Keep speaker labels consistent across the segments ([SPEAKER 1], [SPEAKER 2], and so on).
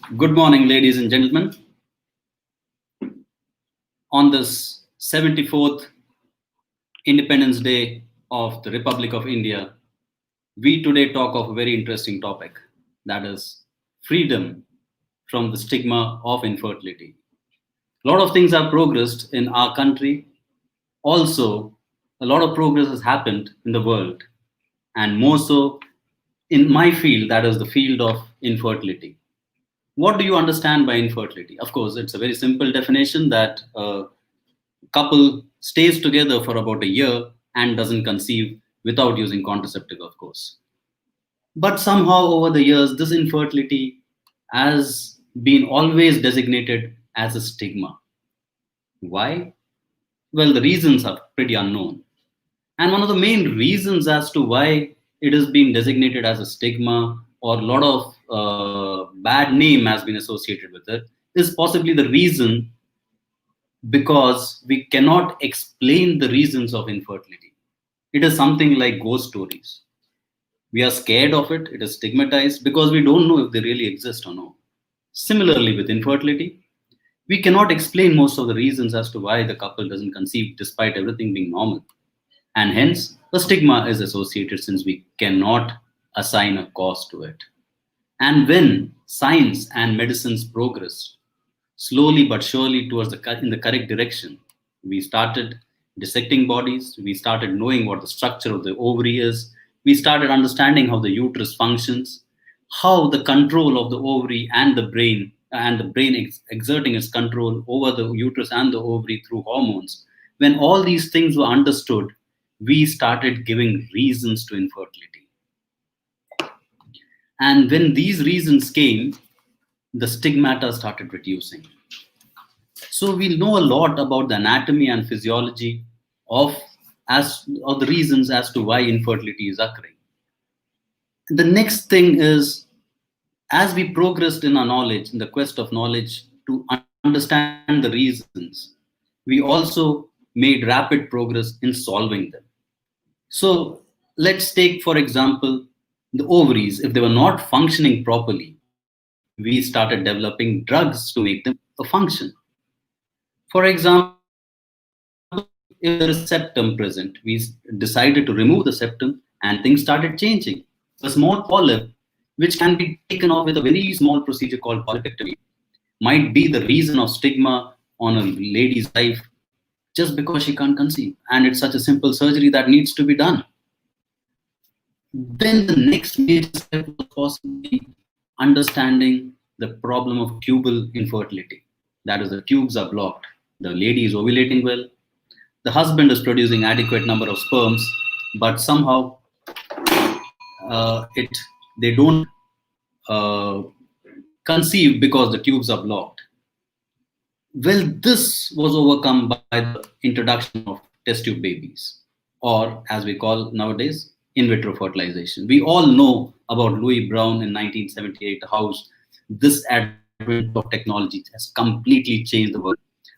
[SPEAKER 1] Good morning, ladies and gentlemen. On this 74th Independence Day of the Republic of India, we today talk of a very interesting topic, that is freedom from the stigma of infertility. A lot of things have progressed in our country. Also, a lot of progress has happened in the world, and more so in my field, that is the field of infertility. What do you understand by infertility? Of course, it's a very simple definition that a couple stays together for about a year and doesn't conceive without using contraceptive, of course. But somehow over the years, this infertility has been always designated as a stigma. Why? Well, the reasons are pretty unknown. And one of the main reasons as to why it has been designated as a stigma or a lot of bad name has been associated with it is possibly the reason because we cannot explain the reasons of infertility. It is something like ghost stories. We are scared of it, it is stigmatized because we don't know if they really exist or not. Similarly, with infertility, we cannot explain most of the reasons as to why the couple doesn't conceive despite everything being normal. And hence, the stigma is associated since we cannot assign a cause to it. And when science and medicines progress slowly but surely towards in the correct direction, we started dissecting bodies, we started knowing what the structure of the ovary is, we started understanding how the uterus functions, how the control of the ovary and the brain exerting its control over the uterus and the ovary through hormones. When all these things were understood, we started giving reasons to infertility. And when these reasons came, the stigmata started reducing. So we'll know a lot about the anatomy and physiology of the reasons as to why infertility is occurring. The next thing is, as we progressed in our knowledge, in the quest of knowledge to understand the reasons, we also made rapid progress in solving them. So let's take, for example, the ovaries. If they were not functioning properly, we started developing drugs to make them function. For example, if there is septum present, we decided to remove the septum and things started changing. A small polyp, which can be taken off with a very small procedure called polypectomy, might be the reason of stigma on a lady's life just because she can't conceive. And it's such a simple surgery that needs to be done. Then the next major step was possibly understanding the problem of tubal infertility. That is, the tubes are blocked. The lady is ovulating well. The husband is producing adequate number of sperms, but somehow they don't conceive because the tubes are blocked. Well, this was overcome by the introduction of test tube babies, or as we call nowadays, in vitro fertilization. We all know about Louis Brown in 1978, how this advent of technology has completely changed the world.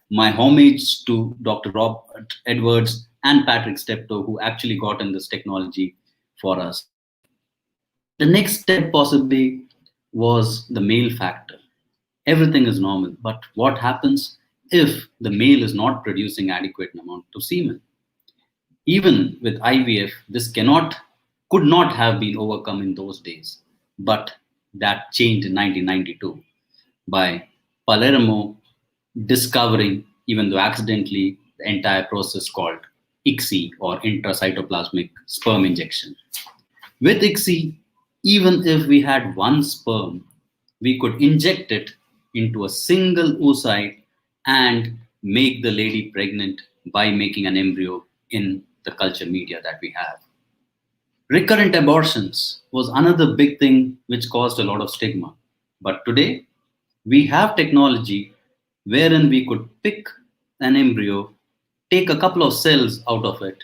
[SPEAKER 1] My homage to Dr. Robert Edwards and Patrick Steptoe, who actually got in this technology for us. The next step possibly was the male factor. Everything is normal, but what happens if the male is not producing adequate amount of semen? Even with IVF, this could not have been overcome in those days, but that changed in 1992 by Palermo discovering, even though accidentally, the entire process called ICSI, or intracytoplasmic sperm injection. With ICSI, even if we had one sperm, we could inject it into a single oocyte and make the lady pregnant by making an embryo in the culture media that we have. Recurrent abortions was another big thing which caused a lot of stigma. But today, we have technology wherein we could pick an embryo, take a couple of cells out of it,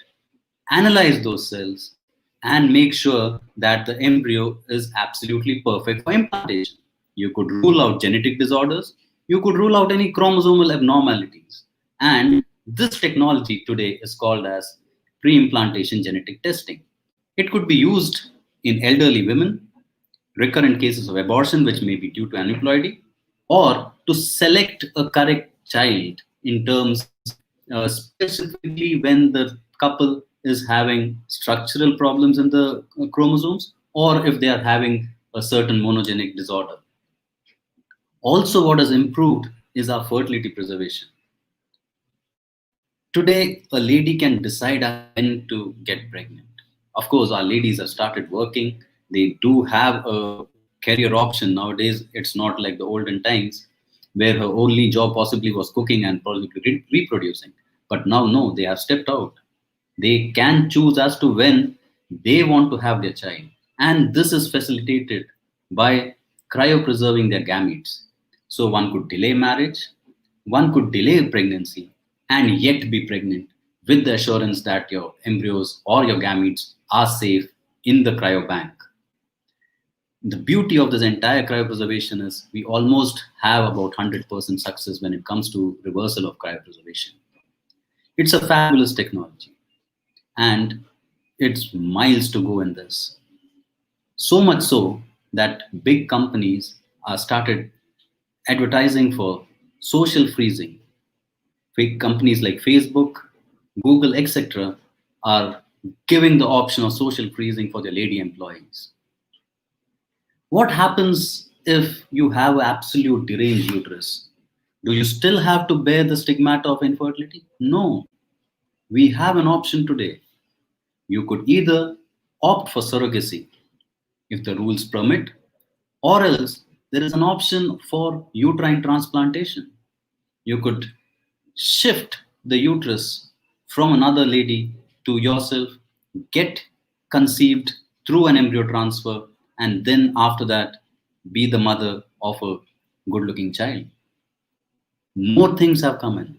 [SPEAKER 1] analyze those cells, and make sure that the embryo is absolutely perfect for implantation. You could rule out genetic disorders, you could rule out any chromosomal abnormalities. And this technology today is called as pre-implantation genetic testing. It could be used in elderly women, recurrent cases of abortion, which may be due to aneuploidy, or to select a correct child in terms specifically when the couple is having structural problems in the chromosomes, or if they are having a certain monogenic disorder. Also, what has improved is our fertility preservation. Today, a lady can decide as to when to get pregnant. Of course, our ladies have started working. They do have a career option. Nowadays, it's not like the olden times where her only job possibly was cooking and possibly reproducing. But now, no, they have stepped out. They can choose as to when they want to have their child. And this is facilitated by cryopreserving their gametes. So one could delay marriage, one could delay pregnancy, and yet be pregnant with the assurance that your embryos or your gametes are safe in the cryobank. The beauty of this entire cryopreservation is we almost have about 100% success when it comes to reversal of cryopreservation. It's a fabulous technology, and it's miles to go in this. So much so that big companies are started advertising for social freezing. Big companies like Facebook, Google, etc., are giving the option of social freezing for their lady employees. What happens if you have absolute deranged uterus? Do you still have to bear the stigmata of infertility? No. We have an option today. You could either opt for surrogacy if the rules permit, or else there is an option for uterine transplantation. You could shift the uterus from another lady to yourself, get conceived through an embryo transfer, and then after that, be the mother of a good looking child. More things have come in.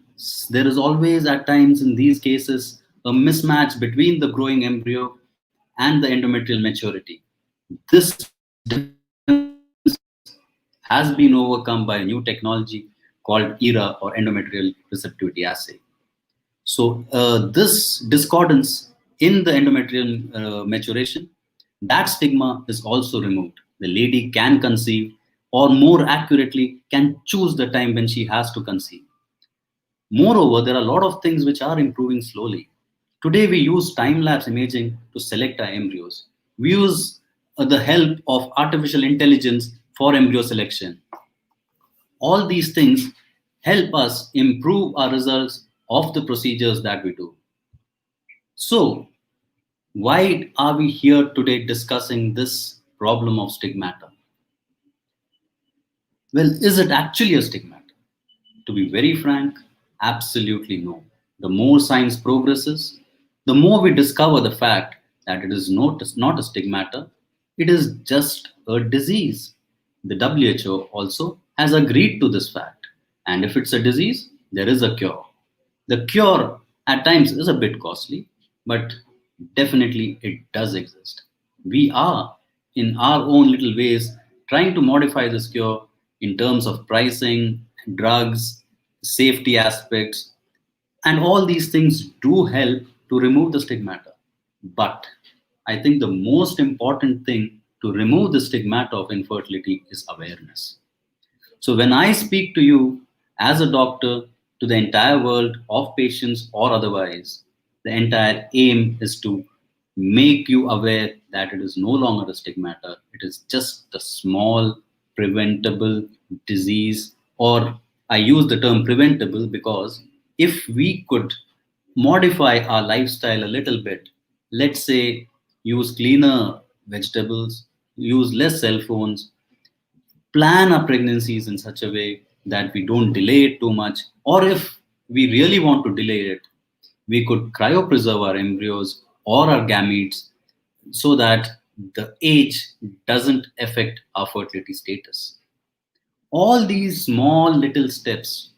[SPEAKER 1] There is always, at times in these cases, a mismatch between the growing embryo and the endometrial maturity. This difference has been overcome by a new technology called ERA, or endometrial receptivity assay. So this discordance in the endometrial maturation, that stigma is also removed. The lady can conceive, or more accurately, can choose the time when she has to conceive. Moreover, there are a lot of things which are improving slowly. Today, we use time lapse imaging to select our embryos. We use the help of artificial intelligence for embryo selection. All these things help us improve our results of the procedures that we do. So, why are we here today discussing this problem of stigmata? Well, is it actually a stigmata? To be very frank, absolutely no. The more science progresses, the more we discover the fact that it is not a stigmata, it is just a disease. The WHO also has agreed to this fact. And if it's a disease, there is a cure. The cure at times is a bit costly, but definitely it does exist. We are, in our own little ways, trying to modify this cure in terms of pricing, drugs, safety aspects, and all these things do help to remove the stigmata. But I think the most important thing to remove the stigmata of infertility is awareness. So when I speak to you as a doctor, to the entire world of patients or otherwise, the entire aim is to make you aware that it is no longer a stigmata. It is just a small preventable disease, or I use the term preventable because if we could modify our lifestyle a little bit, let's say use cleaner vegetables, use less cell phones, plan our pregnancies in such a way that we don't delay it too much, or if we really want to delay it, we could cryopreserve our embryos or our gametes so that the age doesn't affect our fertility status. All these small little steps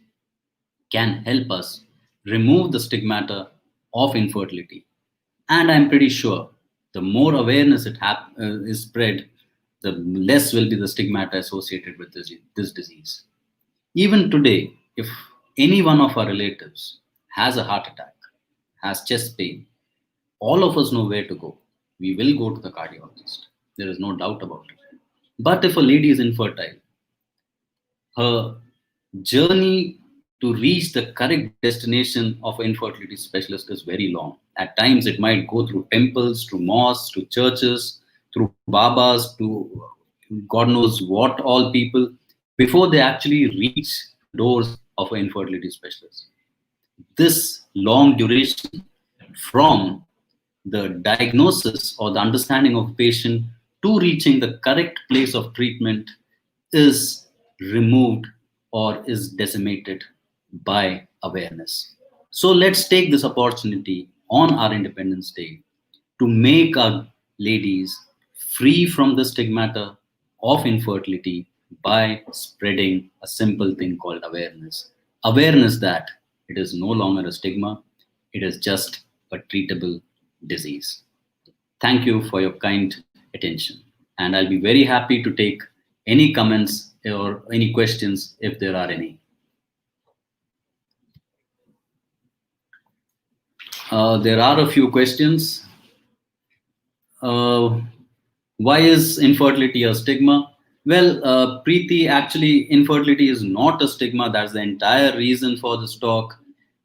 [SPEAKER 1] can help us remove the stigmata of infertility. And I'm pretty sure the more awareness is spread, the less will be the stigmata associated with this disease. Even today, if any one of our relatives has a heart attack, has chest pain, all of us know where to go. We will go to the cardiologist. There is no doubt about it. But if a lady is infertile, her journey to reach the correct destination of an infertility specialist is very long. At times, it might go through temples, through mosques, to churches, through babas, to God knows what all people, before they actually reach the doors of an infertility specialist. This long duration from the diagnosis or the understanding of patient to reaching the correct place of treatment is removed or is decimated by awareness. So let's take this opportunity on our Independence Day to make our ladies free from the stigmata of infertility by spreading a simple thing called awareness. Awareness that it is no longer a stigma, it is just a treatable disease. Thank you for your kind attention. And I'll be very happy to take any comments or any questions if there are any. There are a few questions. Uh, why is infertility a stigma? Well, Preethi, actually, infertility is not a stigma. That's the entire reason for this talk.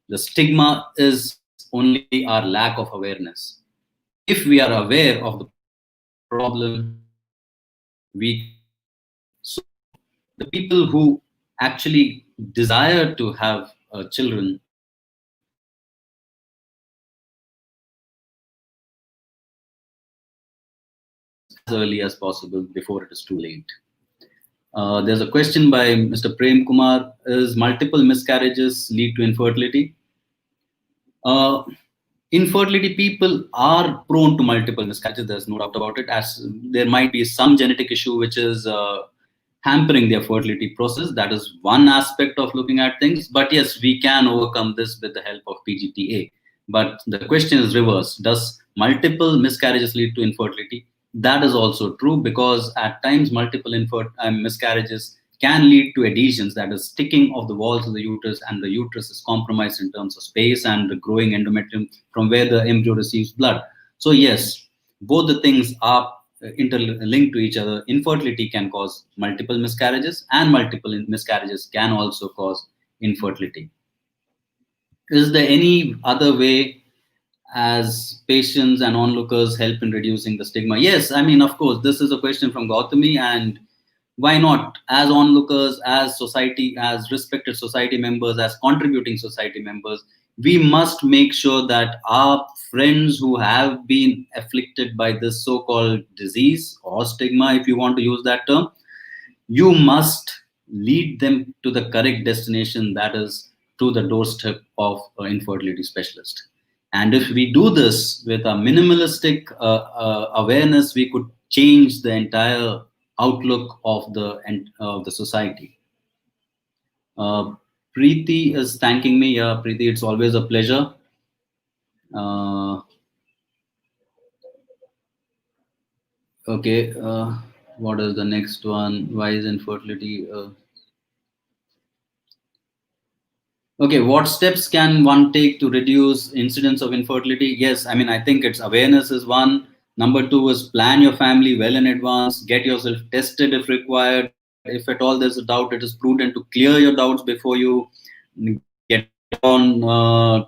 [SPEAKER 1] The stigma is only our lack of awareness. If we are aware of the problem, we so the people who actually desire to have children, as early as possible before it is too late. There's a question by Mr. Prem Kumar: is multiple miscarriages lead to infertility? Uh, Infertility, people are prone to multiple miscarriages. There's no doubt about it. As there might be some genetic issue which is hampering their fertility process. That is one aspect of looking at things. But yes, we can overcome this with the help of PGTA. But the question is reversed: does multiple miscarriages lead to infertility? That is also true, because at times multiple miscarriages can lead to adhesions, that is sticking of the walls of the uterus, and the uterus is compromised in terms of space and the growing endometrium from where the embryo receives blood. So yes, both the things are interlinked to each other. Infertility can cause multiple miscarriages, and multiple miscarriages can also cause infertility. Is there any other way as patients and onlookers help in reducing the stigma? Yes, I mean, of course, this is a question from Gautami, and why not, as onlookers, as society, as respected society members, as contributing society members, we must make sure that our friends who have been afflicted by this so-called disease or stigma, if you want to use that term, you must lead them to the correct destination, that is to the doorstep of an infertility specialist. And if we do this with a minimalistic awareness, we could change the entire outlook of the society. Preethi is thanking me. Yeah, Preethi, it's always a pleasure. Okay, what is the next one? Why is infertility? Okay, what steps can one take to reduce incidence of infertility? Yes, I mean, I think it's awareness is one. Number two is plan your family well in advance. Get yourself tested if required. If at all there's a doubt, it is prudent to clear your doubts before you get on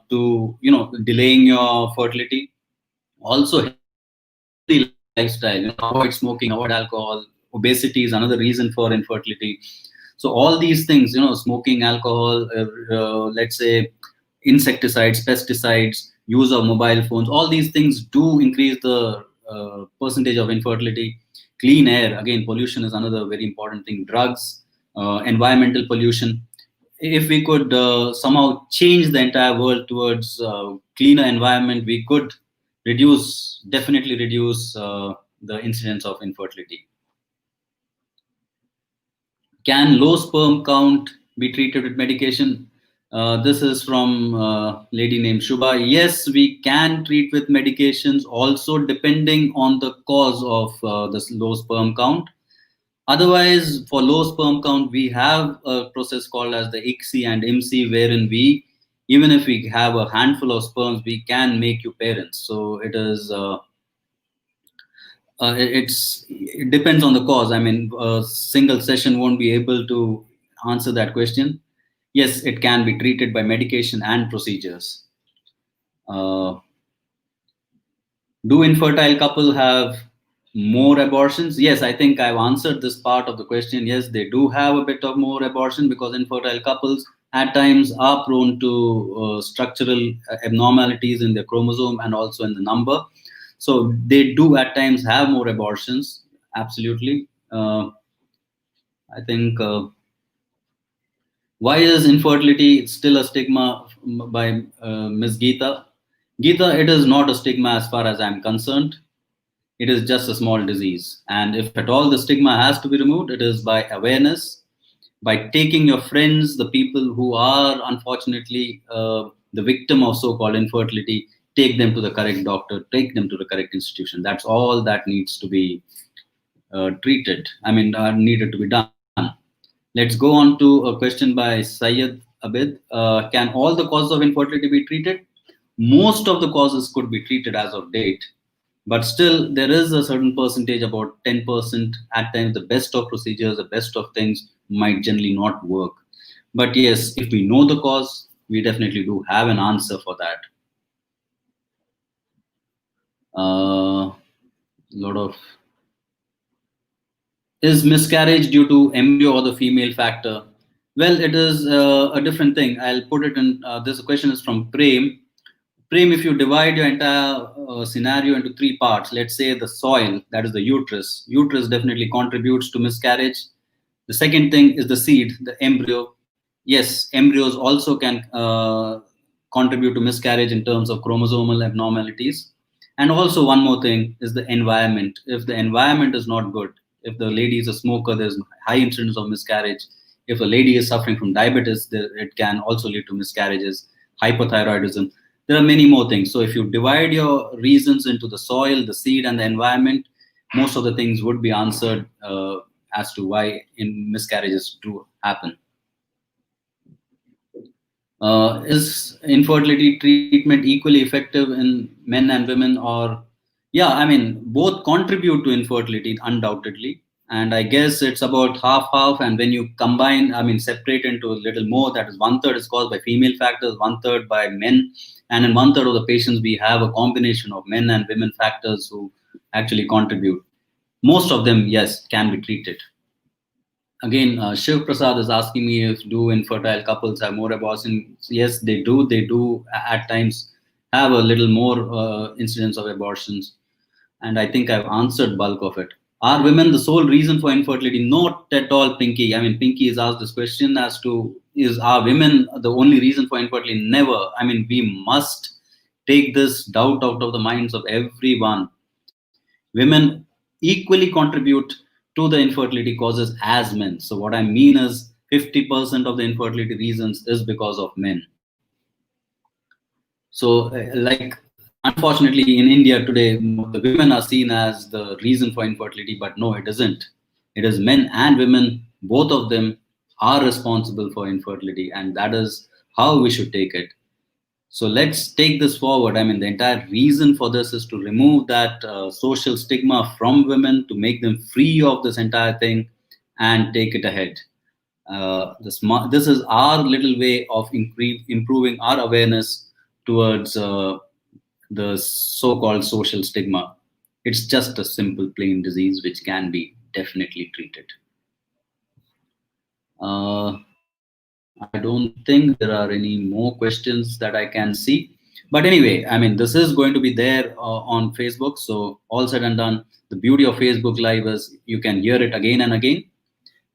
[SPEAKER 1] to delaying your fertility. Also, lifestyle, avoid smoking, avoid alcohol. Obesity is another reason for infertility. So all these things, smoking, alcohol, let's say insecticides, pesticides, use of mobile phones, all these things do increase the percentage of infertility. Clean air, again, pollution is another very important thing. Drugs, environmental pollution. If we could somehow change the entire world towards cleaner environment, we could definitely reduce the incidence of infertility. Can low sperm count be treated with medication? This is from a lady named Shubha. Yes, we can treat with medications, also depending on the cause of this low sperm count. Otherwise, for low sperm count, we have a process called as the ICSI and IMSI, wherein even if we have a handful of sperms, we can make you parents. So it is. It depends on the cause. I mean, a single session won't be able to answer that question. Yes, it can be treated by medication and procedures. Uh, do infertile couple have more abortions? Yes, I think I've answered this part of the question. Yes, they do have a bit of more abortion because infertile couples at times are prone to structural abnormalities in their chromosome and also in the number. So they do at times have more abortions. Absolutely. I think why is infertility still a stigma by Ms. Geeta? Geeta, it is not a stigma as far as I'm concerned. It is just a small disease. And if at all the stigma has to be removed, it is by awareness, by taking your friends, the people who are unfortunately the victim of so-called infertility, take them to the correct doctor, take them to the correct institution. That's all that needs to be needed to be done. Let's go on to a question by Syed Abed. Can all the causes of infertility be treated? Most of the causes could be treated as of date, but still there is a certain percentage, about 10%. At times, the best of procedures, the best of things might generally not work. But yes, if we know the cause, we definitely do have an answer for that. Lot of Is miscarriage due to embryo or the female factor? Well, it is a different thing. I'll put it in. This question is from Prem. Prem, if you divide your entire scenario into three parts, let's say the soil, that is the uterus. Uterus definitely contributes to miscarriage. The second thing is the seed, the embryo. Yes, embryos also can contribute to miscarriage in terms of chromosomal abnormalities. And also, one more thing is the environment. If the environment is not good, if the lady is a smoker, there's high incidence of miscarriage. If a lady is suffering from diabetes, it can also lead to miscarriages, hypothyroidism. There are many more things. So if you divide your reasons into the soil, the seed, and the environment, most of the things would be answered as to why miscarriages do happen. Is infertility treatment equally effective in men and women? Or yeah, I mean, both contribute to infertility undoubtedly, and I guess it's about half. And when you combine, I mean, separate into a little more, that is 1/3 is caused by female factors, 1/3 by men, and in 1/3 of the patients we have a combination of men and women factors who actually contribute. Most of them, yes, can be treated. Again, Shiv Prasad is asking me if do infertile couples have more abortions? Yes, they do. They do at times have a little more incidence of abortions, and I think I've answered bulk of it. Are women the sole reason for infertility? Not at all, Pinky. I mean, Pinky is asked this question as to are women the only reason for infertility? Never. I mean, we must take this doubt out of the minds of everyone. Women equally contribute to the infertility causes as men. So what I mean is 50% of the infertility reasons is because of men. So like unfortunately in India today, the women are seen as the reason for infertility, but no, it isn't. It is men and women, both of them are responsible for infertility, and that is how we should take it. So let's take this forward. I mean, the entire reason for this is to remove that social stigma from women, to make them free of this entire thing and take it ahead. This is our little way of improving our awareness towards the so-called social stigma. It's just a simple, plain disease which can be definitely treated. I don't think there are any more questions that I can see. But anyway, I mean, this is going to be there on Facebook. So all said and done, the beauty of Facebook Live is you can hear it again and again.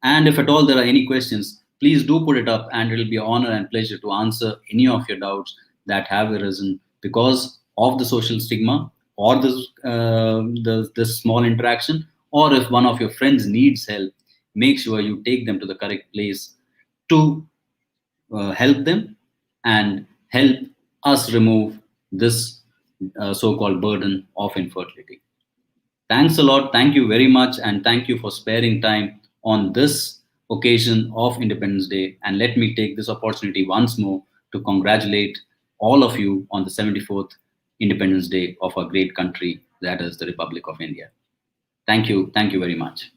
[SPEAKER 1] And if at all there are any questions, please do put it up, and it will be an honor and pleasure to answer any of your doubts that have arisen because of the social stigma or this small interaction. Or if one of your friends needs help, make sure you take them to the correct place to help them and help us remove this so-called burden of infertility. Thanks a lot. Thank you very much. And thank you for sparing time on this occasion of Independence Day. And let me take this opportunity once more to congratulate all of you on the 74th Independence Day of our great country, that is the Republic of India. Thank you. Thank you very much.